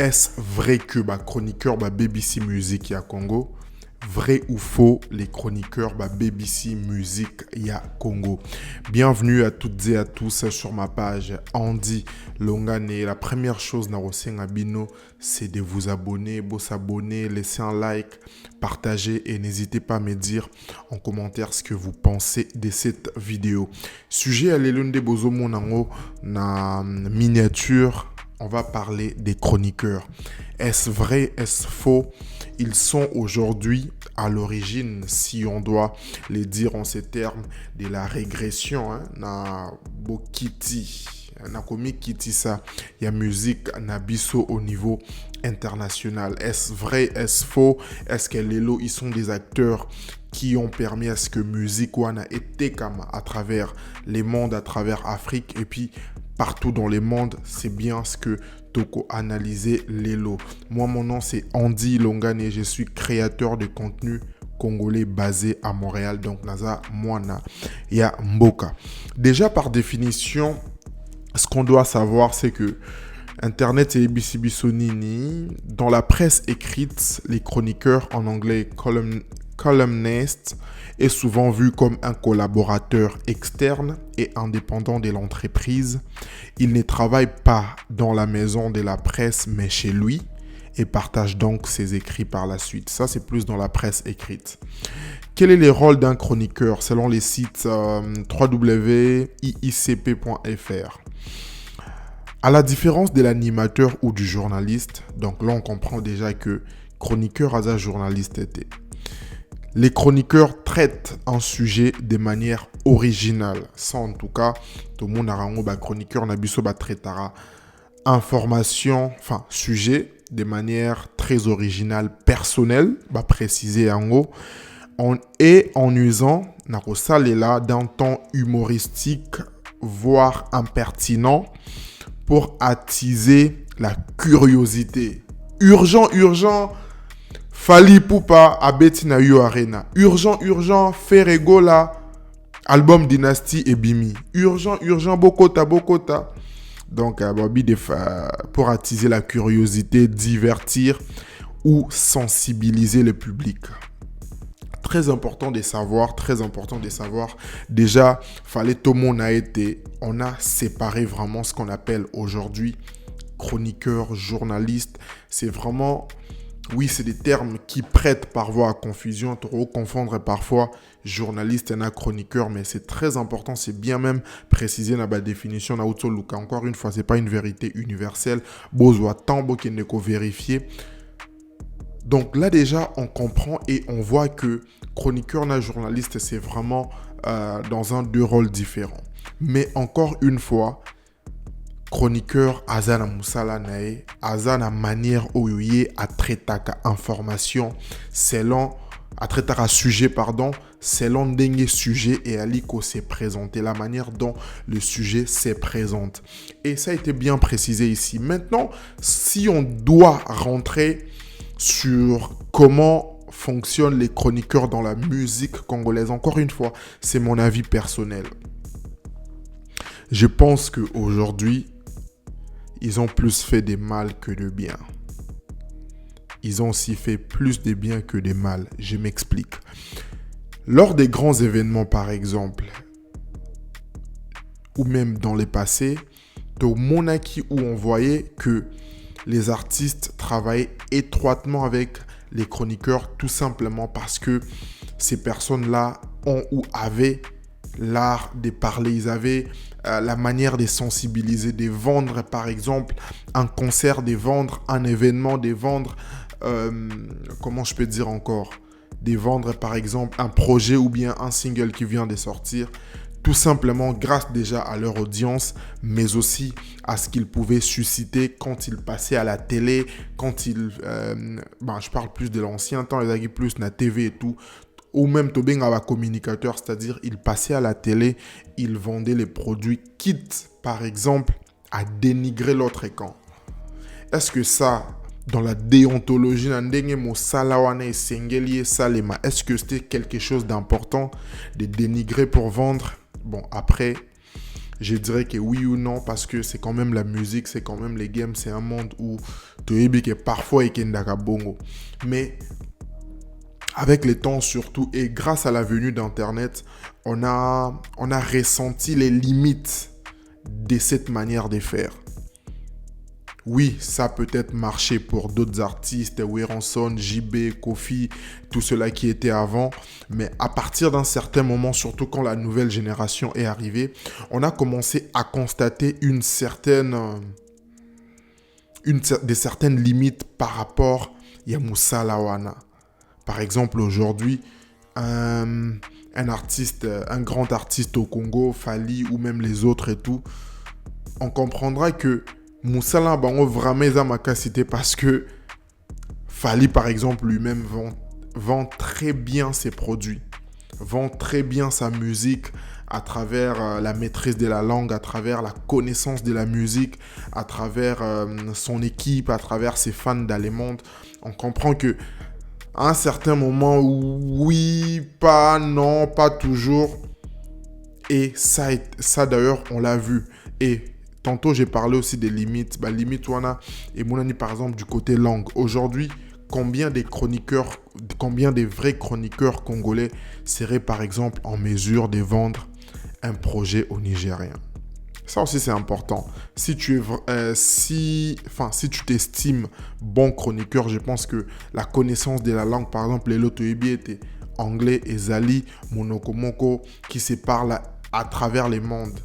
Est-ce vrai que chroniqueur BBC Music ya Congo? Vrai ou faux, les chroniqueurs BBC Music ya Congo? Bienvenue à toutes et à tous sur ma page Andy Longane. La première chose na Bino, c'est de vous abonner, s'abonner, laisser un like, partager et n'hésitez pas à me dire en commentaire ce que vous pensez de cette vidéo. Sujet à l'elunde bozo monango na miniature. On va parler des chroniqueurs. Est-ce vrai, est-ce faux? Ils sont aujourd'hui à l'origine, si on doit les dire en ces termes, de la régression. Na bokiti, na komi kiti ça. Il y a musique na biso au niveau international. Est-ce vrai, est-ce faux? Est-ce que les lots, ils sont des acteurs qui ont permis à ce que musique wana été comme à travers les mondes, à travers Afrique et puis partout dans le monde, c'est bien ce que Toko analysé les lots. Moi, mon nom, c'est Andy Longane et je suis créateur de contenu congolais basé à Montréal. Donc, Naza Mwana ya Mboka. Déjà, par définition, ce qu'on doit savoir, c'est que Internet et BCB Sonini, dans la presse écrite, les chroniqueurs en anglais columnist est souvent vu comme un collaborateur externe et indépendant de l'entreprise. Il ne travaille pas dans la maison de la presse, mais chez lui et partage donc ses écrits par la suite. Ça, c'est plus dans la presse écrite. Quel est le rôle d'un chroniqueur selon les sites www.iicp.fr? À la différence de l'animateur ou du journaliste, donc là on comprend déjà que chroniqueur a un journaliste était. Les chroniqueurs traitent un sujet de manière originale. Ça, en tout cas, tout le monde a un chroniqueur, traitera information, sujet de manière très originale, personnelle, préciser en haut, et en usant d'un ton humoristique, voire impertinent, pour attiser la curiosité. Urgent. Fali Poupa abeti na yo arena. Urgent, Ferregola, album Dynasty et Bimi. Urgent, Bokota. Donc, pour attiser la curiosité, divertir ou sensibiliser le public. Très important de savoir. Déjà, fallait tout le monde a été. On a séparé vraiment ce qu'on appelle aujourd'hui chroniqueur, journaliste. C'est vraiment... Oui, c'est des termes qui prêtent parfois à confusion, trop confondre parfois journaliste et chroniqueur, mais c'est très important, c'est bien même précisé dans la définition de Luka. Encore une fois, ce n'est pas une vérité universelle. Besoin tant qu'il ne faut vérifier. Donc là déjà, on comprend et on voit que chroniqueur et journaliste, c'est vraiment dans deux rôles différents. Mais encore une fois, chroniqueur azana musala nae azana manière oyoye a traiter information selon a traiter sujet selon dengue sujet et aliko s'est présenté la manière dont le sujet s'est présente et ça a été bien précisé ici. Maintenant, si on doit rentrer sur comment fonctionnent les chroniqueurs dans la musique congolaise, encore une fois, c'est mon avis personnel. Je pense qu'aujourd'hui, ils ont plus fait de mal que de bien. Ils ont aussi fait plus de bien que de mal. Je m'explique. Lors des grands événements, par exemple, ou même dans les passés, au Monaki où on voyait que les artistes travaillaient étroitement avec les chroniqueurs, tout simplement parce que ces personnes-là ont ou avaient l'art de parler, ils avaient la manière de sensibiliser, de vendre par exemple un concert, de vendre un événement, de vendre, comment je peux dire encore, de vendre par exemple un projet ou bien un single qui vient de sortir, tout simplement grâce déjà à leur audience, mais aussi à ce qu'ils pouvaient susciter quand ils passaient à la télé, quand ils, je parle plus de l'ancien temps, les plus na TV et tout, ou même Tobinga communicateur, c'est-à-dire il passait à la télé, il vendait les produits, quitte par exemple à dénigrer l'autre camp. Est-ce que ça, dans la déontologie, est-ce que c'était quelque chose d'important de dénigrer pour vendre? Bon, après, Je dirais que oui ou non, parce que c'est quand même la musique, c'est quand même les games, c'est un monde où toyebi que parfois il y a bongo. Mais avec le temps surtout, et grâce à la venue d'Internet, on a ressenti les limites de cette manière de faire. Oui, ça peut être marché pour d'autres artistes, Weranson, JB, Kofi, tout cela qui était avant. Mais à partir d'un certain moment, surtout quand la nouvelle génération est arrivée, on a commencé à constater des certaines limites par rapport à Moussa Lawana. Par exemple, aujourd'hui, un grand artiste au Congo, Fally ou même les autres et tout, on comprendra que Moussa Lawana bango vraiment eza makasité parce que Fally par exemple lui-même vend très bien ses produits, vend très bien sa musique à travers la maîtrise de la langue, à travers la connaissance de la musique, à travers son équipe, à travers ses fans d'Allemande. On comprend que à un certain moment, oui, pas, non, pas toujours. Et ça d'ailleurs, on l'a vu. Et tantôt, j'ai parlé aussi des limites. Limite, wana, et mon par exemple, du côté langue. Aujourd'hui, combien des vrais chroniqueurs congolais seraient, par exemple, en mesure de vendre un projet au Nigérien? Ça aussi, c'est important. Si tu t'estimes bon chroniqueur, je pense que la connaissance de la langue, par exemple, les Lotoyebi étaient anglais et Zali, Monokomoko, qui se parlent à travers les mondes.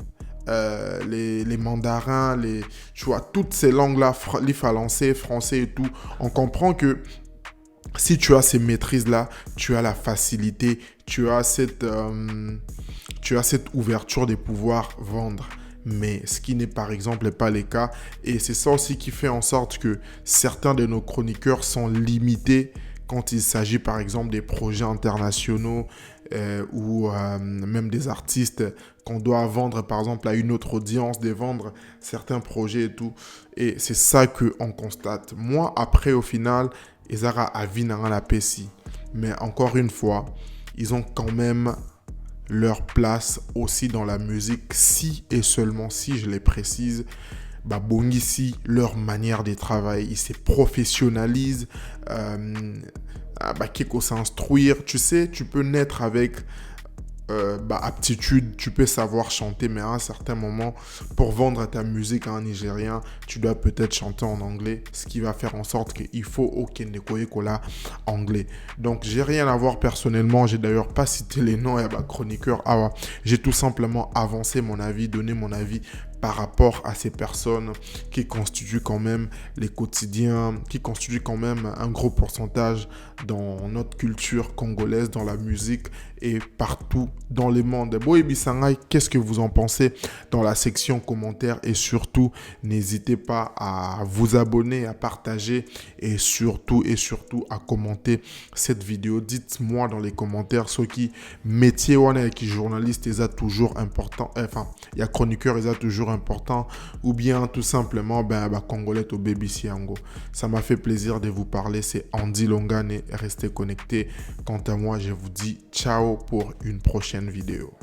Les mandarins, tu vois, toutes ces langues-là, les français et tout, on comprend que si tu as ces maîtrises-là, tu as la facilité, tu as cette ouverture de pouvoir vendre. Mais ce qui n'est par exemple pas le cas. Et c'est ça aussi qui fait en sorte que certains de nos chroniqueurs sont limités quand il s'agit par exemple des projets internationaux ou même des artistes qu'on doit vendre par exemple à une autre audience, de vendre certains projets et tout. Et c'est ça qu'on constate. Moi, après, au final, Ezara Avi n'a la PSI. Mais encore une fois, ils ont quand même leur place aussi dans la musique, si et seulement si, je les précise, Bongisi, leur manière de travailler, ils se professionnalisent, Kiko s'instruire, tu sais, tu peux naître avec aptitude, tu peux savoir chanter, mais à un certain moment, pour vendre ta musique à un Nigérien, tu dois peut-être chanter en anglais, ce qui va faire en sorte qu'il faut aucun Kola anglais. Donc, j'ai rien à voir personnellement, j'ai d'ailleurs pas cité les noms et chroniqueurs. J'ai tout simplement avancé mon avis, donné mon avis par rapport à ces personnes qui constituent quand même les quotidiens, qui constituent quand même un gros pourcentage dans notre culture congolaise, dans la musique et partout dans le monde. Boyebi Sangai, qu'est-ce que vous en pensez dans la section commentaires et surtout, n'hésitez pas à vous abonner, à partager et surtout à commenter cette vidéo. Dites-moi dans les commentaires ce qui métier ou qui journaliste est toujours important, il y a chroniqueur est toujours important ou bien tout simplement congolais au BBC Yango. Ça m'a fait plaisir de vous parler, c'est Andy Longane et restez connectés. Quant à moi, je vous dis ciao pour une prochaine vidéo.